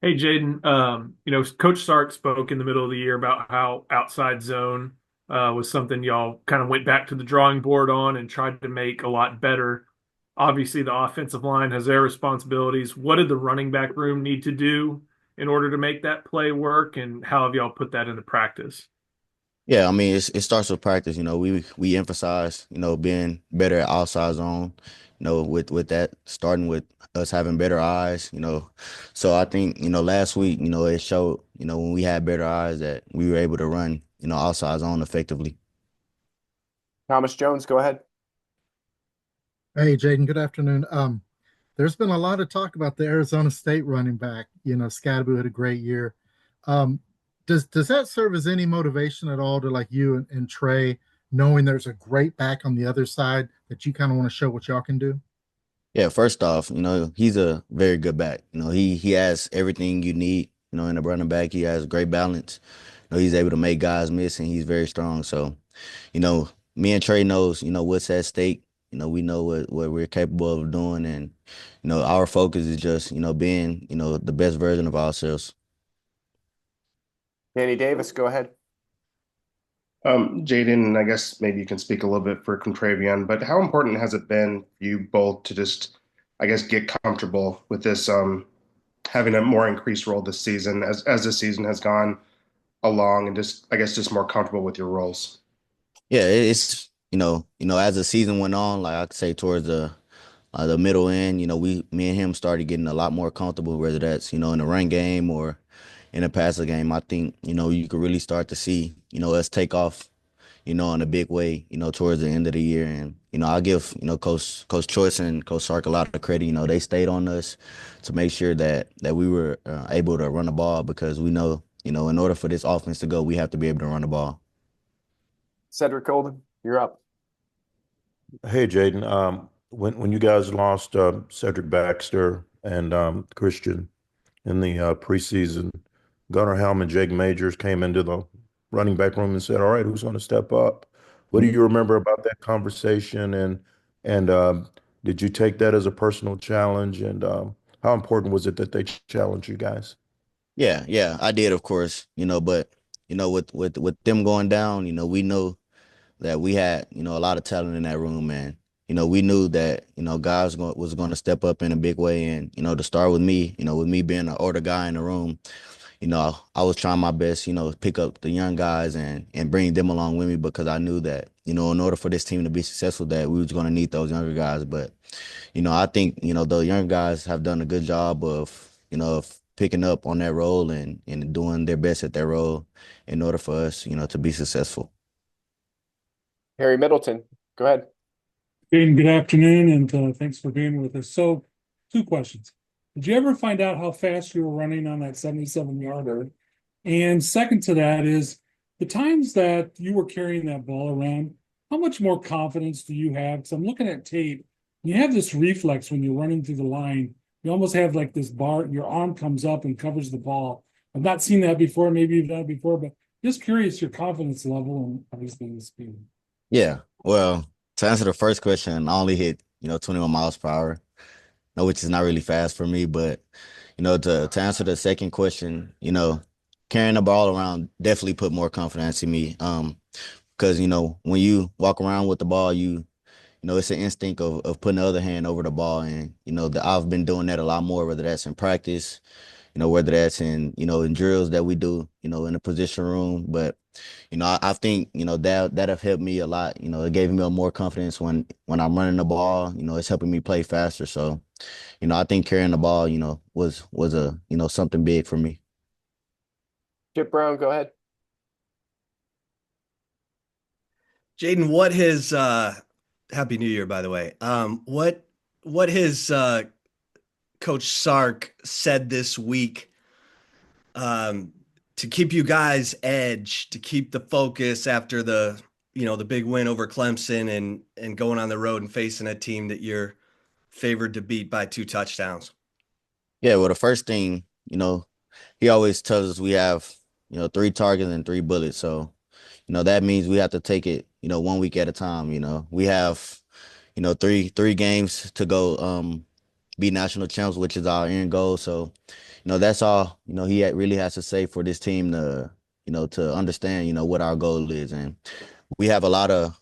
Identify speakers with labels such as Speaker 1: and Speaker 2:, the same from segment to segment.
Speaker 1: Hey, Jaden, Coach Sark spoke in the middle of the year about how outside zone was something y'all kind of went back to the drawing board on and tried to make a lot better. Obviously, the offensive line has their responsibilities. What did the running back room need to do in order to make that play work, and how have y'all put that into practice?
Speaker 2: Yeah, I mean it starts with practice. We emphasize being better at outside zone. With that starting with us having better eyes. So I think last week it showed when we had better eyes that we were able to run outside zone effectively.
Speaker 3: Thomas Jones, go ahead.
Speaker 4: Hey, Jaden, good afternoon. There's been a lot of talk about the Arizona State running back. Scadaboo had a great year. Um, does that serve as any motivation at all to like you and Trey, knowing there's a great back on the other side that you kind of want to show what y'all can do?
Speaker 2: Yeah, first off, he's a very good back. He has everything you need. In a running back, he has great balance. He's able to make guys miss, and he's very strong. So, me and Trey knows, what's at stake. We know what we're capable of doing, and our focus is just, being, the best version of ourselves.
Speaker 3: Danny Davis, go ahead.
Speaker 5: Jaden, I guess maybe you can speak a little bit for Contravian, but how important has it been for you both to just, I guess, get comfortable with this, having a more increased role this season as the season has gone along, and just, I guess, just more comfortable with your roles?
Speaker 2: Yeah, it's as the season went on, like I could say towards the middle end, me and him started getting a lot more comfortable, whether that's in the run game or in the passing game. I think you could really start to see us take off in a big way, towards the end of the year. And, I give, Coach Choice and Coach Sark a lot of credit. They stayed on us to make sure that we were able to run the ball because we know, in order for this offense to go, we have to be able to run the ball.
Speaker 3: Cedric Golden, you're up.
Speaker 6: Hey, Jaden. When you guys lost Cedric Baxter and Christian in the preseason, Gunnar Helm and Jake Majors came into the running back room and said, "All right, who's going to step up?" What do you remember about that conversation? And did you take that as a personal challenge? And how important was it that they challenged you guys?
Speaker 2: Yeah, I did, of course, but with them going down, we know that we had, a lot of talent in that room, man. We knew that, guys was going to step up in a big way. And, to start with me, with me being an older guy in the room, I was trying my best, pick up the young guys and bring them along with me because I knew that, in order for this team to be successful, that we was going to need those younger guys. But, I think, the young guys have done a good job of picking up on that role and doing their best at their role in order for us, to be successful.
Speaker 3: Harry Middleton, go ahead.
Speaker 7: Jaden, good afternoon, and thanks for being with us. So, two questions. Did you ever find out how fast you were running on that 77-yarder? And second to that is the times that you were carrying that ball around, how much more confidence do you have? Because I'm looking at tape. You have this reflex when you're running through the line. You almost have like this bar, your arm comes up and covers the ball. I've not seen that before. Maybe you've done it before, but just curious your confidence level and obviously the speed.
Speaker 2: Yeah. Well, to answer the first question, I only hit, 21 miles per hour, which is not really fast for me. But, to answer the second question, carrying the ball around definitely put more confidence in me. Because, when you walk around with the ball, it's an instinct of putting the other hand over the ball. And, I've been doing that a lot more, whether that's in practice, whether that's in drills that we do, in the position room. But, I think, that have helped me a lot. It gave me more confidence when I'm running the ball, it's helping me play faster. So, I think carrying the ball, was a, something big for me.
Speaker 3: Chip Brown, go ahead.
Speaker 8: Jaden, what his Happy New Year, by the way. What his Coach Sark said this week to keep you guys edge, to keep the focus after the big win over Clemson and going on the road and facing a team that you're favored to beat by 2 touchdowns.
Speaker 2: Yeah, well, the first thing, he always tells us we have, 3 targets and 3 bullets. So, that means we have to take it, one week at a time. We have, three games to go be national champs, which is our end goal. So, that's all, really has to say for this team to, to understand, what our goal is. And we have a lot of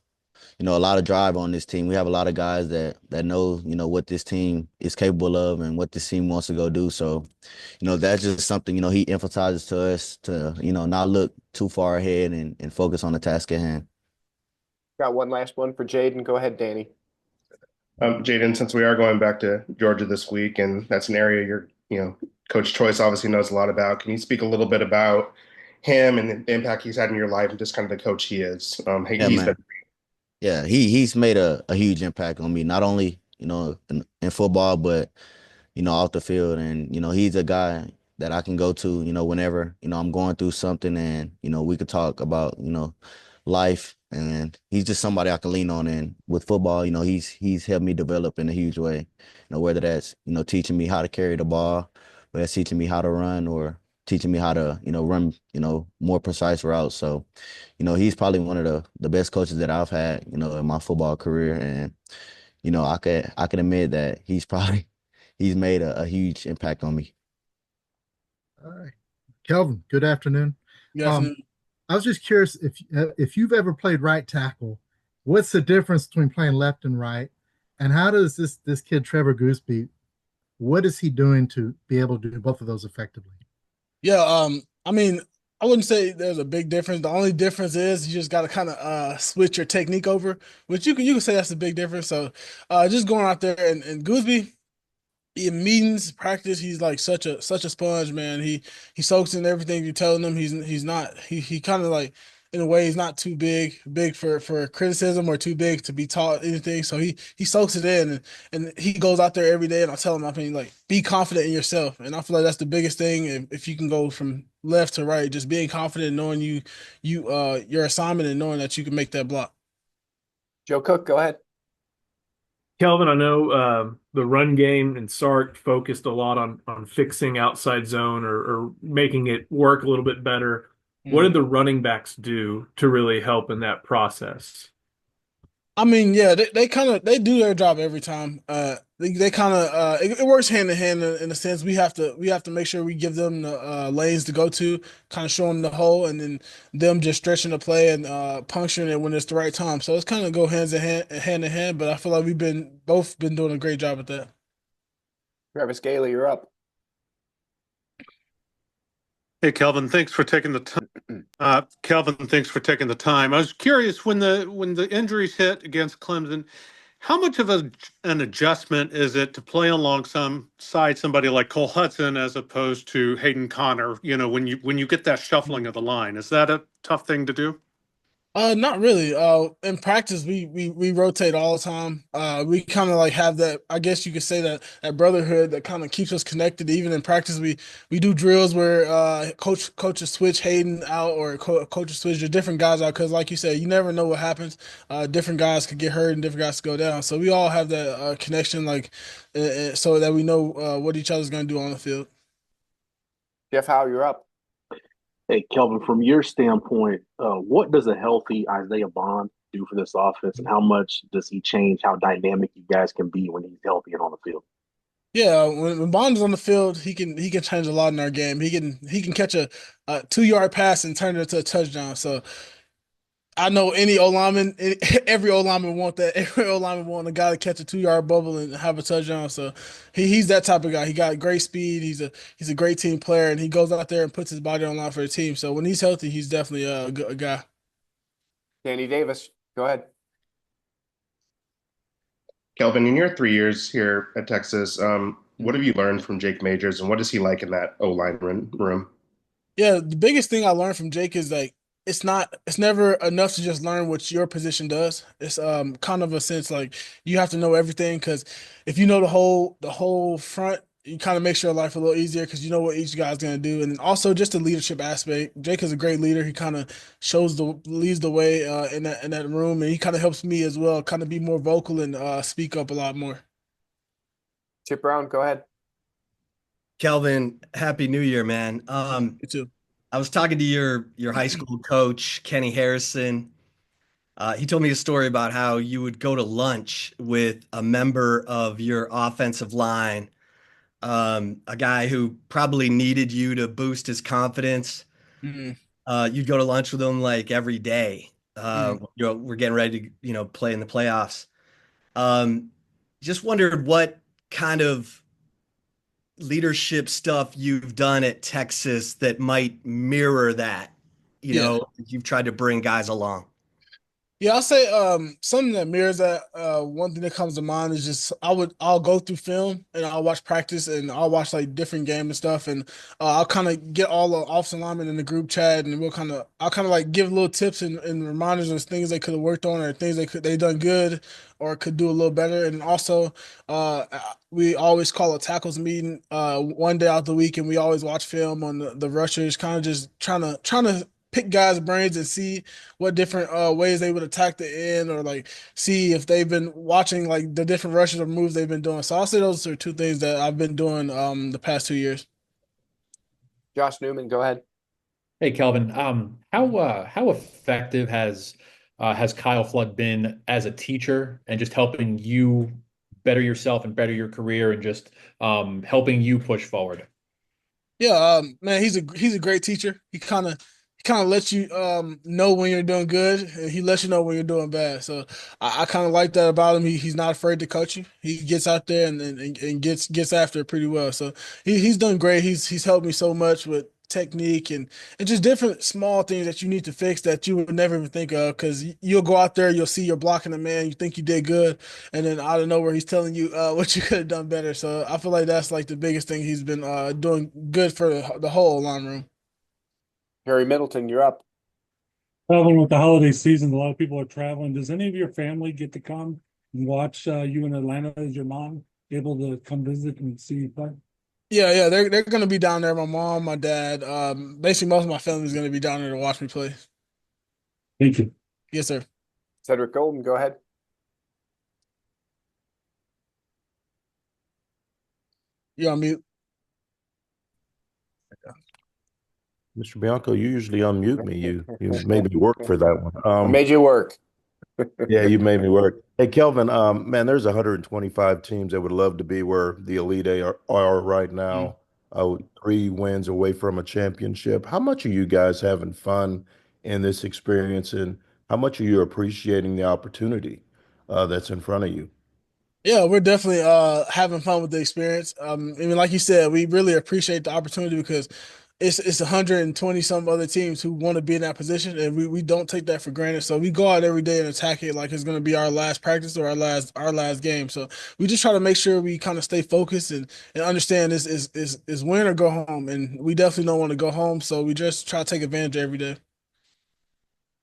Speaker 2: drive on this team. We have a lot of guys that know, what this team is capable of and what this team wants to go do. So, that's just something, he emphasizes to us to, not look too far ahead and focus on the task at hand.
Speaker 3: Got one last one for Jaydon. Go ahead, Danny.
Speaker 5: Jaydon, since we are going back to Georgia this week, and that's an area Coach Choice obviously knows a lot about, can you speak a little bit about him and the impact he's had in your life and just kind of the coach he is?
Speaker 2: Yeah,
Speaker 5: He's
Speaker 2: man.
Speaker 5: been
Speaker 2: Yeah, he's made a huge impact on me, not only, in football, but, off the field. And, he's a guy that I can go to, whenever, I'm going through something and, we could talk about, life. And he's just somebody I can lean on. And with football, he's helped me develop in a huge way, whether that's, teaching me how to carry the ball, whether that's teaching me how to run or teaching me how to, run, more precise routes. So, he's probably one of the best coaches that I've had, in my football career. And, I can admit that he's made a huge impact on me.
Speaker 4: All right. Kelvin, good afternoon.
Speaker 9: Good afternoon.
Speaker 4: I was just curious if you've ever played right tackle, what's the difference between playing left and right? And how does this kid, Trevor Gooseby, what is he doing to be able to do both of those effectively?
Speaker 9: Yeah, I mean, I wouldn't say there's a big difference. The only difference is you just got to kind of switch your technique over, which you can say that's a big difference. So just going out there and Gooseby, in meetings, practice, he's like such a sponge, man. He soaks in everything you're telling him. He's not he kind of like in a way he's not too big for criticism or too big to be taught anything. So he soaks it in and he goes out there every day and I tell him, I mean, like, be confident in yourself. And I feel like that's the biggest thing if you can go from left to right, just being confident, knowing your assignment and knowing that you can make that block.
Speaker 3: Joe Cook, go ahead.
Speaker 1: Kelvin, I know the run game and Sark focused a lot on fixing outside zone or making it work a little bit better. What did the running backs do to really help in that process?
Speaker 9: I mean, yeah, they do their job every time. They kind of it works hand in hand in a sense. We have to make sure we give them the lanes to go to, kind of show them the hole, and then them just stretching the play and puncturing it when it's the right time. So it's kind of go hand in hand. But I feel like we've both been doing a great job at that.
Speaker 3: Travis Gailey, you're up.
Speaker 10: Hey, Kelvin, thanks for taking the time. Kelvin, thanks for taking the time. I was curious when the injuries hit against Clemson, how much of an adjustment is it to play alongside somebody like Cole Hudson as opposed to Hayden Connor? When you get that shuffling of the line, is that a tough thing to do?
Speaker 9: Not really. In practice, we rotate all the time. We kind of like have that. I guess you could say that brotherhood that kind of keeps us connected. Even in practice, we do drills where coaches switch Hayden out or coaches switch the different guys out because, like you said, you never know what happens. Different guys could get hurt and different guys could go down. So we all have that connection, like so that we know what each other's going to do on the field.
Speaker 3: Jeff Howe, you're up.
Speaker 11: Hey, Kelvin, from your standpoint, what does a healthy Isaiah Bond do for this offense, and how much does he change how dynamic you guys can be when he's healthy and on the field?
Speaker 9: Yeah, when Bond is on the field, he can change a lot in our game. He can catch a 2-yard pass and turn it into a touchdown. So I know any O lineman, every O lineman want that. Every O lineman want a guy to catch a 2-yard bubble and have a touchdown. So he's that type of guy. He got great speed. He's a great team player, and he goes out there and puts his body on line for the team. So when he's healthy, he's definitely a guy.
Speaker 3: Danny Davis, go ahead.
Speaker 5: Kelvin, in your 3 years here at Texas, what have you learned from Jake Majors, and what is he like in that O-line room?
Speaker 9: Yeah, the biggest thing I learned from Jake is like it's never enough to just learn what your position does. It's kind of a sense like you have to know everything because if you know the whole front, you kind of makes your life a little easier because you know what each guy's gonna do. And also just the leadership aspect. Jake is a great leader. He kind of leads the way in that room, and he kind of helps me as well, kind of be more vocal and speak up a lot more.
Speaker 3: Chip Brown, go ahead.
Speaker 8: Kelvin, Happy New Year, man.
Speaker 9: You too.
Speaker 8: I was talking to your high school coach, Kenny Harrison. He told me a story about how you would go to lunch with a member of your offensive line a guy who probably needed you to boost his confidence.
Speaker 9: Mm,
Speaker 8: You'd go to lunch with him like every day.
Speaker 9: mm.
Speaker 8: We're getting ready to, play in the playoffs. Um, just wondered what kind of leadership stuff you've done at Texas that might mirror that,
Speaker 9: Yeah.
Speaker 8: you've tried to bring guys along.
Speaker 9: Yeah, I'll say something that mirrors that. One thing that comes to mind is just I'll go through film and I'll watch practice and I'll watch like different game and stuff and I'll kind of get all the offensive linemen in the group chat and I'll kind of like give little tips and reminders of things they could have worked on or things they done good or could do a little better. And also uh we always call a tackles meeting one day out the week and we always watch film on the rushers, kind of just trying to pick guys' brains and see what different ways they would attack the end or like see if they've been watching like the different rushes or moves they've been doing. So I'll say those are two things that I've been doing the past 2 years.
Speaker 3: Josh Newman, go ahead.
Speaker 12: Hey, Kelvin. How effective has Kyle Flood been as a teacher and just helping you better yourself and better your career and just helping you push forward?
Speaker 9: Yeah, man, he's a great teacher. He kind of lets you know when you're doing good, and he lets you know when you're doing bad. So I kind of like that about him. He's not afraid to coach you. He gets out there and gets after it pretty well. So he's done great. He's helped me so much with technique and just different small things that you need to fix that you would never even think of because you'll go out there, you'll see you're blocking a man, you think you did good, and then out of nowhere he's telling you what you could have done better. So I feel like that's like the biggest thing he's been doing good for the whole line room.
Speaker 3: Harry Middleton, you're up.
Speaker 7: Traveling with the holiday season, a lot of people are traveling. Does any of your family get to come and watch you in Atlanta? Is your mom able to come visit and see you play?
Speaker 9: Yeah, they're gonna be down there. My mom, my dad, basically most of my family is gonna be down there to watch me play.
Speaker 7: Thank you.
Speaker 9: Yes, sir.
Speaker 3: Cedric Golden, go ahead.
Speaker 9: You're on mute.
Speaker 6: Mr. Bianco, you usually unmute me. You made me work for that one.
Speaker 3: I made you work.
Speaker 6: Yeah, you made me work. Hey, Kelvin, man, there's 125 teams that would love to be where the Elite Eight are right now, 3 wins away from a championship. How much are you guys having fun in this experience, and how much are you appreciating the opportunity that's in front of you?
Speaker 9: Yeah, we're definitely having fun with the experience. I mean, like you said, we really appreciate the opportunity because it's 120 some other teams who want to be in that position, and we don't take that for granted. So we go out every day and attack it like it's going to be our last practice or our last game. So we just try to make sure we kind of stay focused and understand this is win or go home, and we definitely don't want to go home. So we just try to take advantage every day.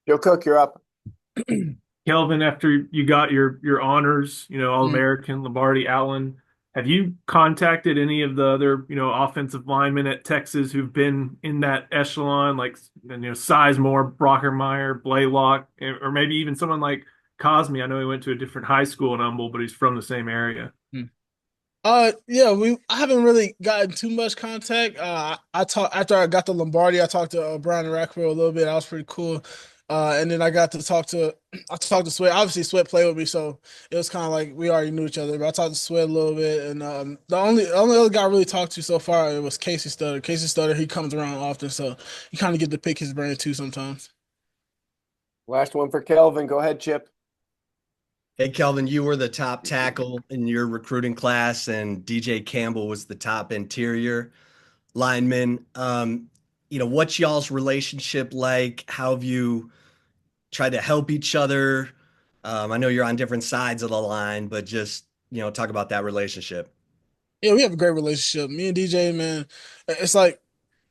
Speaker 3: Joe Cook, you're up.
Speaker 1: Kelvin, after you got your honors, All
Speaker 9: Mm.
Speaker 1: American, Lombardi, Allen, have you contacted any of the other, offensive linemen at Texas who've been in that echelon, like Sizemore, Brockermeyer, Blaylock, or maybe even someone like Cosme? I know he went to a different high school in Humble, but he's from the same area.
Speaker 9: Yeah, I haven't really gotten too much contact. I talked after I got the Lombardi. I talked to Brian Rackwell a little bit. That was pretty cool. And then I got to talk to I talked to Sweat. Obviously, Sweat played with me, so it was kind of like we already knew each other. But I talked to Sweat a little bit, and the only other guy I really talked to so far it was Casey Stutter. Casey Stutter, he comes around often, so you kind of get to pick his brain too sometimes.
Speaker 3: Last one for Kelvin. Go ahead, Chip.
Speaker 8: Hey, Kelvin, you were the top tackle in your recruiting class, and DJ Campbell was the top interior lineman. What's y'all's relationship like? How have you tried to help each other? I know you're on different sides of the line, but just, talk about that relationship.
Speaker 9: Yeah, we have a great relationship. Me and DJ, man, it's like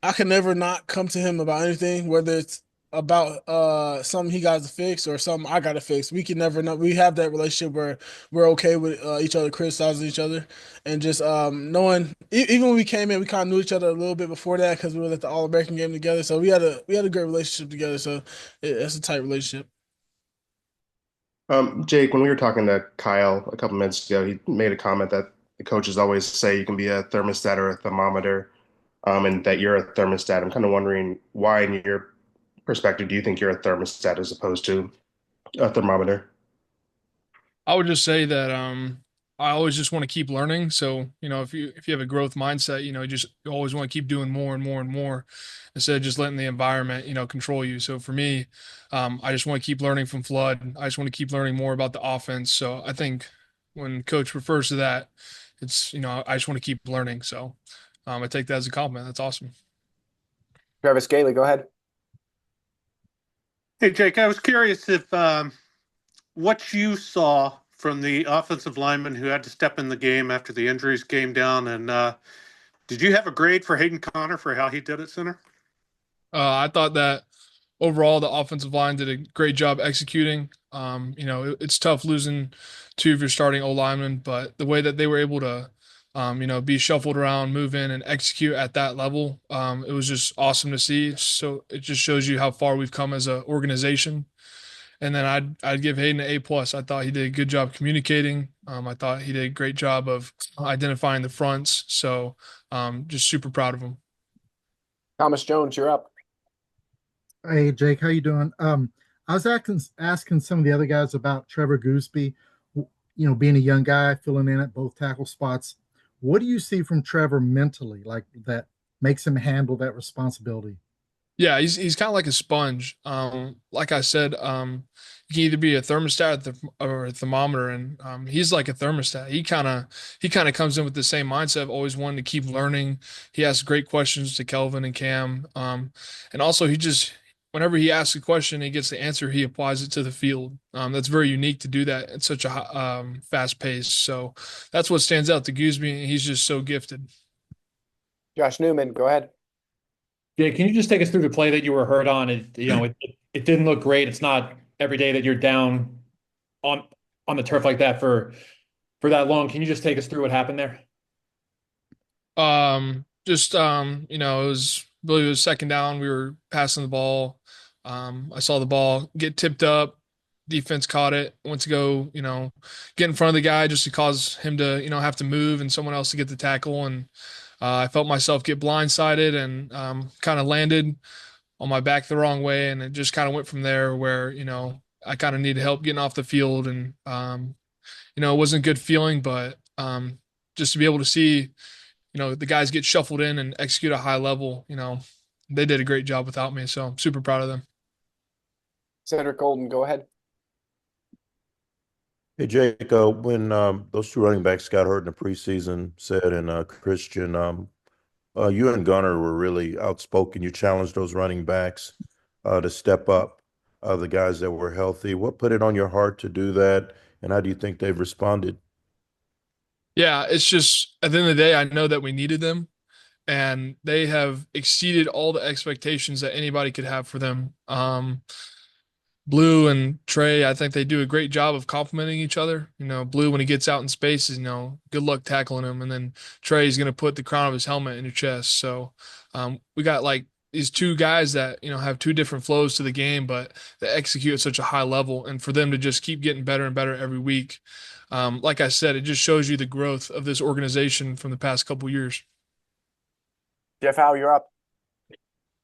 Speaker 9: I can never not come to him about anything, whether it's about something he got to fix or something I got to fix. We can never know. We have that relationship where we're okay with each other criticizing each other and just knowing. Even when we came in, we kind of knew each other a little bit before that because we were at the All American game together. So we had a great relationship together. So it's a tight relationship.
Speaker 5: Jake, when we were talking to Kyle a couple minutes ago, he made a comment that the coaches always say you can be a thermostat or a thermometer, and that you're a thermostat. I'm kind of wondering why, in your perspective, do you think you're a thermostat as opposed to a thermometer?
Speaker 13: I would just say that I always just want to keep learning. So, if you have a growth mindset, you always want to keep doing more and more and more instead of just letting the environment, control you. So for me, I just want to keep learning from Flood. I just want to keep learning more about the offense. So I think when coach refers to that, it's, I just want to keep learning. So I take that as a compliment. That's awesome.
Speaker 3: Travis Gailey, go ahead.
Speaker 10: Hey, Jake, I was curious if what you saw from the offensive lineman who had to step in the game after the injuries came down, and did you have a grade for Hayden Connor for how he did at center?
Speaker 13: I thought that overall the offensive line did a great job executing. It's tough losing two of your starting O linemen, but the way that they were able to, be shuffled around, move in, and execute at that level, it was just awesome to see. So it just shows you how far we've come as an organization. And then I'd give Hayden an A+. I thought he did a good job communicating. I thought he did a great job of identifying the fronts. So just super proud of him.
Speaker 3: Thomas Jones, you're up.
Speaker 4: Hey Jake, how you doing? I was asking some of the other guys about Trevor Gooseby, being a young guy filling in at both tackle spots. What do you see from Trevor mentally, like that makes him handle that responsibility?
Speaker 13: Yeah, he's kind of like a sponge. Like I said, you can either be a thermostat or a thermometer, and he's like a thermostat. He kind of comes in with the same mindset of always wanting to keep learning. He asks great questions to Kelvin and Cam, and also he just whenever he asks a question, he gets the answer. He applies it to the field. That's very unique to do that at such a fast pace. So that's what stands out to Gooseby. He's just so gifted.
Speaker 3: Josh Newman, go ahead.
Speaker 12: Yeah, can you just take us through the play that you were hurt on? It didn't look great. It's not every day that you're down on on the turf like that for that long. Can you just take us through what happened there?
Speaker 13: It was second down. We were passing the ball. I saw the ball get tipped up. Defense caught it. Went to go, get in front of the guy just to cause him to, have to move and someone else to get the tackle. And I felt myself get blindsided and kind of landed on my back the wrong way. And it just kind of went from there where, I kind of needed help getting off the field. And, it wasn't a good feeling, but just to be able to see, the guys get shuffled in and execute a high level, they did a great job without me. So I'm super proud of them.
Speaker 3: Cedric Golden, go ahead.
Speaker 6: Hey, Jake, when those two running backs got hurt in the preseason, said and Christian, you and Gunnar were really outspoken. You challenged those running backs to step up, the guys that were healthy. What put it on your heart to do that, and how do you think they've responded?
Speaker 13: Yeah, it's just at the end of the day, I know that we needed them and they have exceeded all the expectations that anybody could have for them. Blue and Trey, I think they do a great job of complementing each other. Blue, when he gets out in space, good luck tackling him. And then Trey's going to put the crown of his helmet in your chest. So we got like these two guys that, have two different flows to the game, but they execute at such a high level. And for them to just keep getting better and better every week, like I said, it just shows you the growth of this organization from the past couple years.
Speaker 3: Jeff Howe, you're up.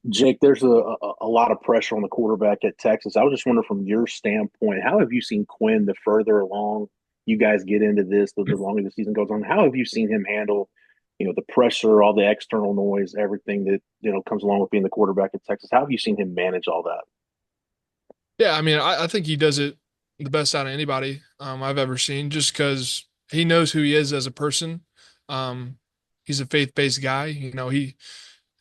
Speaker 11: Jake, there's a lot of pressure on the quarterback at Texas. I was just wondering from your standpoint, how have you seen Quinn the further along you guys get into this, the longer the season goes on? How have you seen him handle, the pressure, all the external noise, everything that, comes along with being the quarterback at Texas? How have you seen him manage all that?
Speaker 13: Yeah, I mean, I think he does it the best out of anybody I've ever seen just because he knows who he is as a person. He's a faith-based guy. He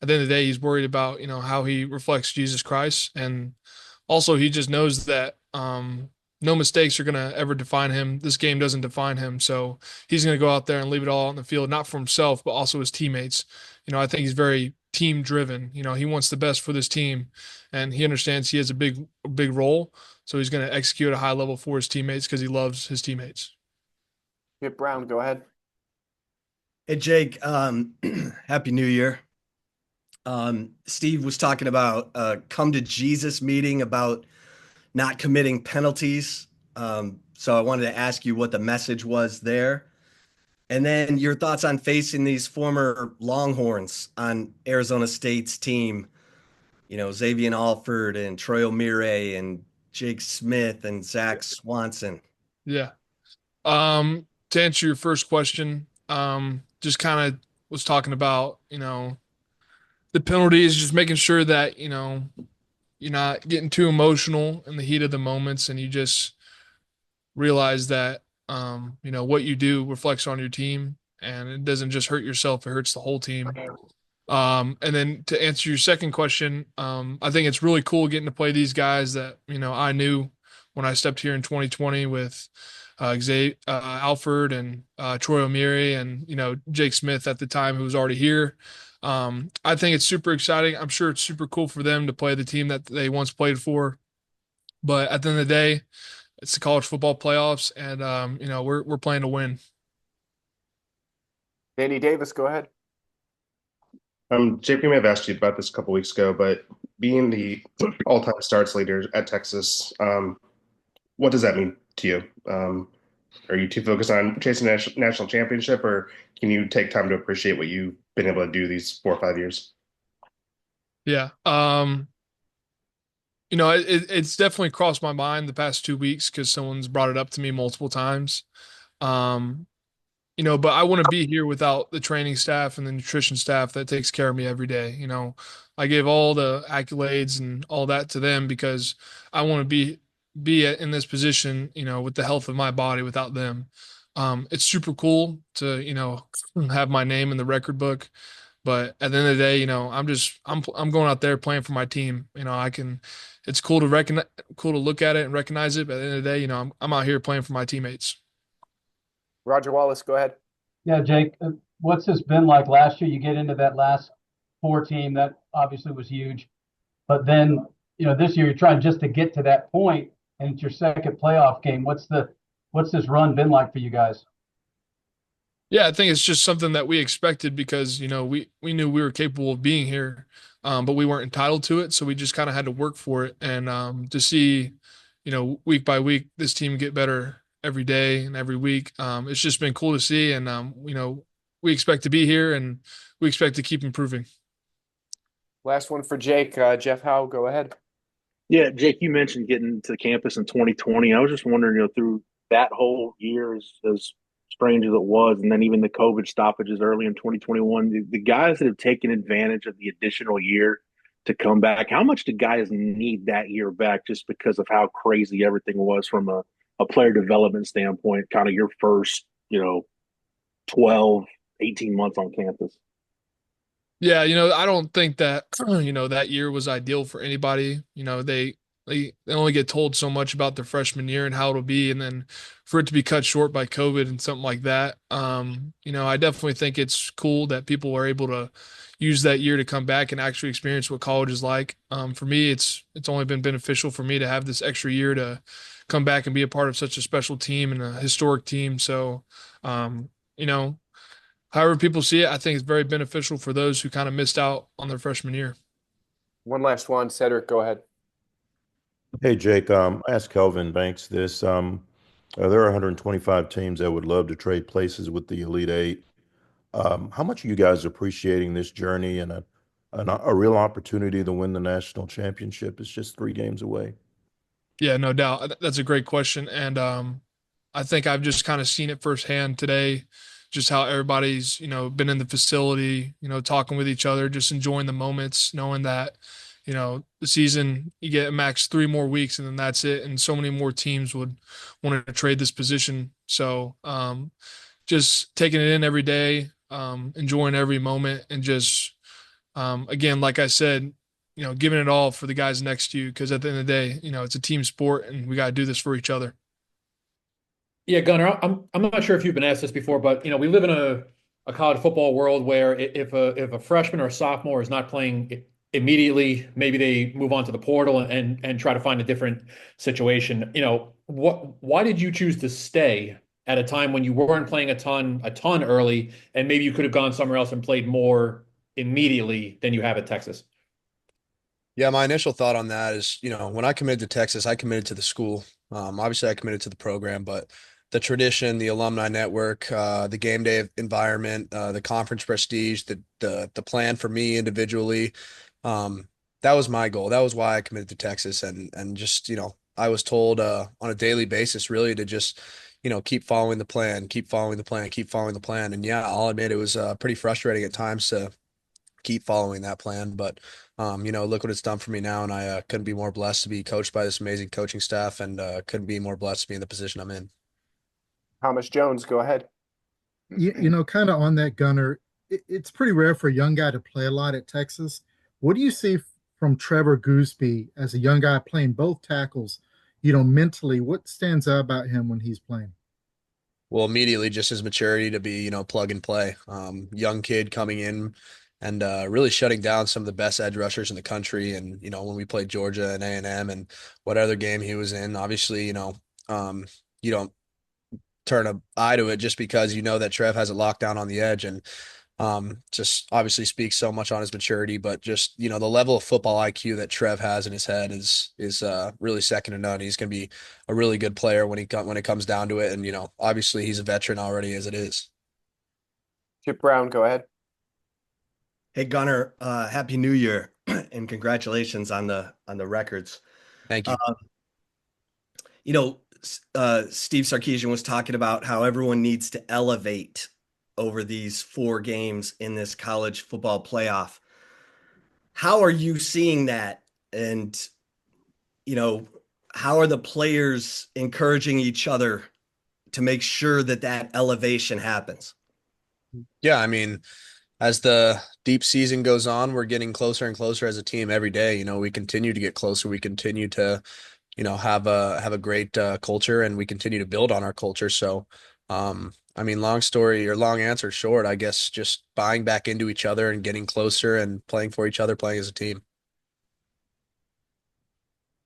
Speaker 13: at the end of the day, he's worried about, how he reflects Jesus Christ. And also he just knows that no mistakes are going to ever define him. This game doesn't define him. So he's going to go out there and leave it all on the field, not for himself, but also his teammates. I think he's very team driven. He wants the best for this team and he understands he has a big role. So he's going to execute at a high level for his teammates because he loves his teammates.
Speaker 3: Kip Brown, go ahead.
Speaker 8: Hey, Jake, Happy New Year. Steve was talking about come to Jesus meeting about not committing penalties. So I wanted to ask you what the message was there. And then your thoughts on facing these former Longhorns on Arizona State's team, Xavier Alford and Troy O'Meara and Jake Smith and Zach Swanson.
Speaker 13: Yeah. to answer your first question, just kind of was talking about, the penalties, just making sure that, you're not getting too emotional in the heat of the moments and you just realize that, what you do reflects on your team and it doesn't just hurt yourself, it hurts the whole team. And then to answer your second question, I think it's really cool getting to play these guys that, I knew when I stepped here in 2020 with Alford and Troy O'Meara and, Jake Smith at the time who was already here. I think it's super exciting. I'm sure it's super cool for them to play the team that they once played for. But at the end of the day, it's the college football playoffs, and we're playing to win.
Speaker 3: Danny Davis, go ahead.
Speaker 5: JP may have asked you about this a couple weeks ago, but being the all-time starts leader at Texas, what does that mean to you? Are you too focused on chasing a national championship, or can you take time to appreciate what you've been able to do these 4 or 5 years?
Speaker 13: Yeah. It's definitely crossed my mind the past 2 weeks because someone's brought it up to me multiple times. But I wouldn't be here without the training staff and the nutrition staff that takes care of me every day. I give all the accolades and all that to them because I want to be in this position, with the health of my body without them. It's super cool to, have my name in the record book. But at the end of the day, I'm going out there playing for my team. It's cool to look at it and recognize it. But at the end of the day, I'm out here playing for my teammates.
Speaker 3: Roger Wallace, go ahead.
Speaker 14: Yeah, Jake, what's this been like last year? You get into that last 4 team, that obviously was huge. But then, this year you're trying just to get to that point and it's your second playoff game. What's this run been like for you guys?
Speaker 13: Yeah, I think it's just something that we expected because, we knew we were capable of being here, but we weren't entitled to it. So we just kind of had to work for it. And to see, week by week, this team get better every day and every week, it's just been cool to see. And, we expect to be here and we expect to keep improving.
Speaker 3: Last one for Jake. Jeff Howe, go ahead.
Speaker 11: Yeah, Jake, you mentioned getting to campus in 2020. I was just wondering, through that whole year, as strange as it was, and then even the COVID stoppages early in 2021, the guys that have taken advantage of the additional year to come back, how much do guys need that year back just because of how crazy everything was from a player development standpoint, kind of your first, 12, 18 months on campus?
Speaker 13: Yeah, I don't think that, that year was ideal for anybody. They only get told so much about their freshman year and how it'll be, and then for it to be cut short by COVID and something like that. I definitely think it's cool that people are able to use that year to come back and actually experience what college is like. For me, it's only been beneficial for me to have this extra year to come back and be a part of such a special team and a historic team. So, however people see it, I think it's very beneficial for those who kind of missed out on their freshman year.
Speaker 3: One last one. Cedric, go ahead.
Speaker 6: Hey, Jake, I asked Kelvin Banks this. There are 125 teams that would love to trade places with the Elite Eight. How much are you guys appreciating this journey and a real opportunity to win the national championship? It's just 3 games away.
Speaker 13: Yeah, no doubt. That's a great question. And I think I've just kind of seen it firsthand today, just how everybody's, been in the facility, talking with each other, just enjoying the moments, knowing that, the season, you get max 3 more weeks and then that's it. And so many more teams would want to trade this position. So just taking it in every day, enjoying every moment and just, again, like I said, giving it all for the guys next to you. Cause at the end of the day, it's a team sport and we got to do this for each other.
Speaker 12: Yeah, Gunnar, I'm not sure if you've been asked this before, but we live in a college football world where if a freshman or a sophomore is not playing immediately, maybe they move on to the portal and try to find a different situation. Why did you choose to stay at a time when you weren't playing a ton early, and maybe you could have gone somewhere else and played more immediately than you have at Texas?
Speaker 15: Yeah, my initial thought on that is, when I committed to Texas, I committed to the school. Obviously, I committed to the program, but the tradition, the alumni network, the game day environment, the conference prestige, the plan for me individually, that was my goal. That was why I committed to Texas, and just I was told on a daily basis really to just keep following the plan, keep following the plan, keep following the plan. And yeah, I'll admit it was pretty frustrating at times to keep following that plan. But look what it's done for me now, and I couldn't be more blessed to be coached by this amazing coaching staff, and couldn't be more blessed to be in the position I'm in.
Speaker 3: Thomas Jones, go ahead.
Speaker 4: Kind of on that, Gunner, it's pretty rare for a young guy to play a lot at Texas. What do you see from Trevor Gooseby as a young guy playing both tackles? Mentally, what stands out about him when he's playing?
Speaker 15: Well, immediately just his maturity to be, plug and play. Young kid coming in and really shutting down some of the best edge rushers in the country. And, when we played Georgia and A&M and what other game he was in, obviously, you don't turn an eye to it just because you know that Trev has it locked down on the edge. And just obviously speaks so much on his maturity, but just, the level of football IQ that Trev has in his head is really second to none. He's going to be a really good player when it comes down to it. And, obviously he's a veteran already as it is.
Speaker 3: Chip Brown, go ahead.
Speaker 8: Hey, Gunnar, Happy New Year and congratulations on the records.
Speaker 15: Thank you.
Speaker 8: Steve Sarkisian was talking about how everyone needs to elevate over these 4 games in this college football playoff. How are you seeing that? And, how are the players encouraging each other to make sure that elevation happens?
Speaker 15: Yeah, I mean, as the deep season goes on, we're getting closer and closer as a team every day. We continue to get closer. We continue to, have a great culture, and we continue to build on our culture. So, long answer short, I guess just buying back into each other and getting closer and playing for each other, playing as a team.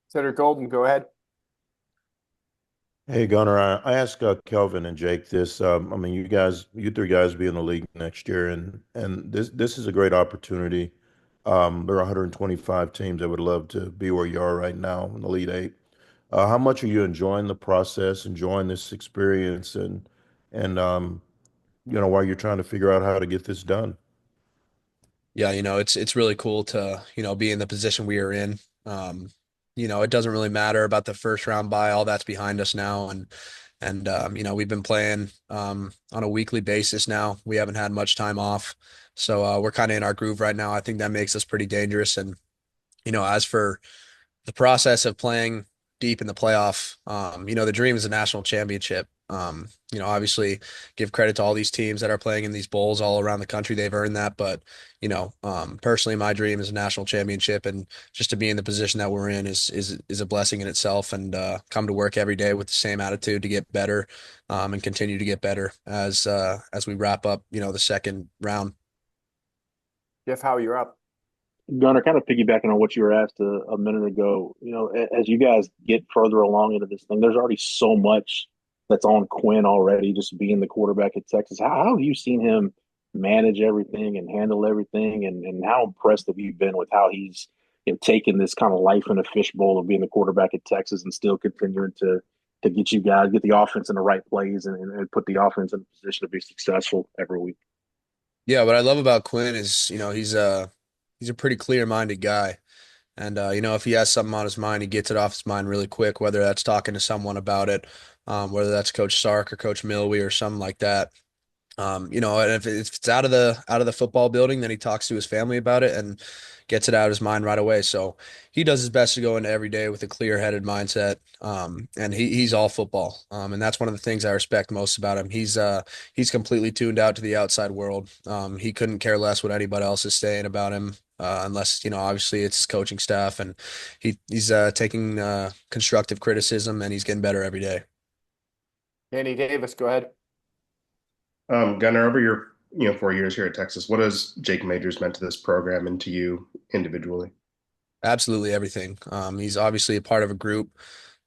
Speaker 3: Senator Golden, go ahead.
Speaker 6: Hey, Gunnar, I asked Kelvin and Jake this. You 3 guys be in the league next year, and this is a great opportunity. There are 125 teams that would love to be where you are right now in the Elite Eight. How much are you enjoying the process, enjoying this experience, and while you're trying to figure out how to get this done?
Speaker 15: Yeah, it's really cool to, be in the position we are in. It doesn't really matter about the first round bye. All that's behind us now. And we've been playing on a weekly basis now. We haven't had much time off. So we're kind of in our groove right now. I think that makes us pretty dangerous. And, as for the process of playing deep in the playoff, the dream is a national championship. Obviously give credit to all these teams that are playing in these bowls all around the country. They've earned that. But, personally, my dream is a national championship, and just to be in the position that we're in is a blessing in itself, and come to work every day with the same attitude to get better, and continue to get better as we wrap up, the second round.
Speaker 3: Jeff, how you're up.
Speaker 11: Gunnar, kind of piggybacking on what you were asked a minute ago, as you guys get further along into this thing, there's already so much that's on Quinn already, just being the quarterback at Texas. How have you seen him manage everything and handle everything? And how impressed have you been with how he's taken this kind of life in a fishbowl of being the quarterback at Texas and still continuing to get you guys, get the offense in the right plays and put the offense in a position to be successful every week?
Speaker 15: Yeah, what I love about Quinn is, he's a pretty clear-minded guy. And, if he has something on his mind, he gets it off his mind really quick, whether that's talking to someone about it, whether that's Coach Sark or Coach Milwee or something like that. And if it's out of the football building, then he talks to his family about it and gets it out of his mind right away. So he does his best to go into every day with a clear-headed mindset. And he's all football. And that's one of the things I respect most about him. He's completely tuned out to the outside world. He couldn't care less what anybody else is saying about him. Unless, obviously it's his coaching staff, and he's taking constructive criticism, and he's getting better every day.
Speaker 3: Danny Davis, go ahead.
Speaker 5: Gunnar, over your 4 years here at Texas, what has Jake Majors meant to this program and to you individually?
Speaker 15: Absolutely everything. He's obviously a part of a group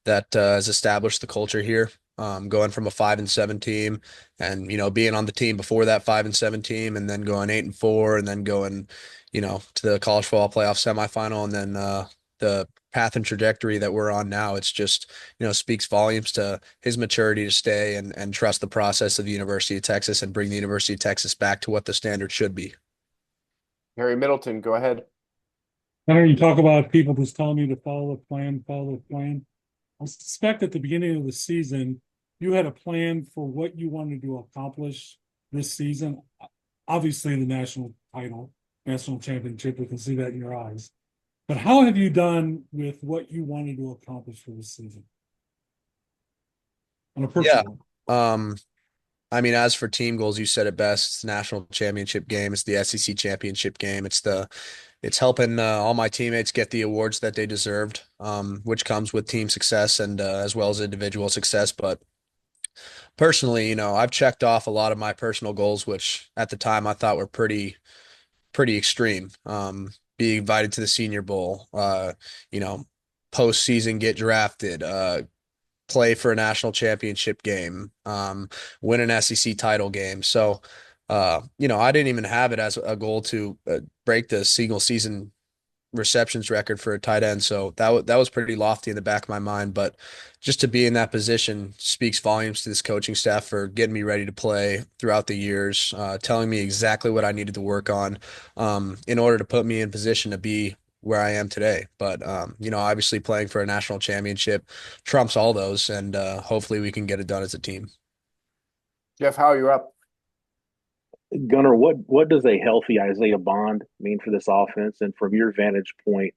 Speaker 15: that has established the culture here. Going from a 5-7 team, and being on the team before that 5-7 team, and then going 8-4, and then going, to the college football playoff semifinal, and then the path and trajectory that we're on now. It's just, speaks volumes to his maturity to stay and trust the process of the University of Texas and bring the University of Texas back to what the standard should be.
Speaker 3: Harry Middleton, go ahead.
Speaker 7: I know you talk about people just telling you to follow the plan, follow the plan. I suspect at the beginning of the season, you had a plan for what you wanted to accomplish this season, obviously the national title, national championship, we can see that in your eyes. But how have you done with what you wanted to accomplish for this season? On a
Speaker 15: Yeah.
Speaker 7: personal level.
Speaker 15: I mean, as for team goals, you said it best. It's the national championship game. It's the SEC championship game. It's helping all my teammates get the awards that they deserved, which comes with team success and as well as individual success. But personally, I've checked off a lot of my personal goals, which at the time I thought were pretty extreme. Being invited to the Senior Bowl, postseason get drafted, play for a national championship game, win an SEC title game. So, I didn't even have it as a goal to break the single season receptions record for a tight end. So that was pretty lofty in the back of my mind. But just to be in that position speaks volumes to this coaching staff for getting me ready to play throughout the years, telling me exactly what I needed to work on in order to put me in position to be where I am today. But obviously playing for a national championship trumps all those, and hopefully we can get it done as a team.
Speaker 3: Jeff, how are you up?
Speaker 11: Gunnar, what does a healthy Isaiah Bond mean for this offense? And from your vantage point,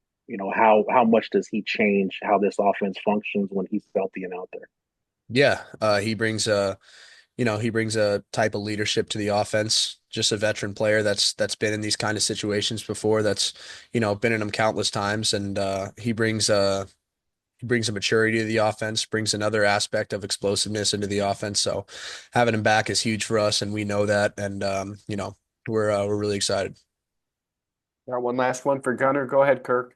Speaker 11: how much does he change how this offense functions when he's healthy and out there?
Speaker 15: Yeah, he brings a type of leadership to the offense. Just a veteran player that's been in these kind of situations before. That's been in them countless times, and he brings a maturity to the offense, brings another aspect of explosiveness into the offense. So having him back is huge for us, and we know that. And we're really excited.
Speaker 3: Got one last one for Gunnar. Go ahead, Kirk.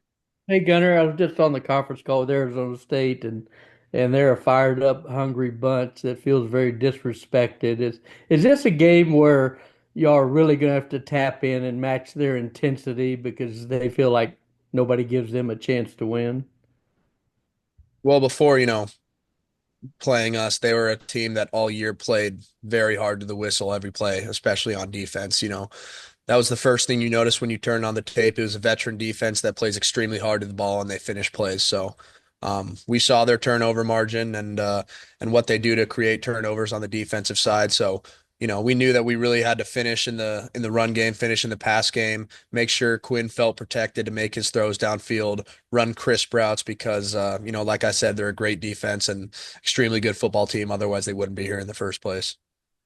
Speaker 16: Hey Gunner, I was just on the conference call with Arizona State, and they're a fired up, hungry bunch that feels very disrespected. Is this a game where y'all are really gonna have to tap in and match their intensity because they feel like nobody gives them a chance to win?
Speaker 15: Well, before playing us, they were a team that all year played very hard to the whistle every play, especially on defense. That was the first thing you noticed when you turned on the tape. It was a veteran defense that plays extremely hard to the ball and they finish plays. So we saw their turnover margin and what they do to create turnovers on the defensive side. So we knew that we really had to finish in the run game, finish in the pass game, make sure Quinn felt protected to make his throws downfield, run crisp routes because like I said, they're a great defense and extremely good football team. Otherwise, they wouldn't be here in the first place.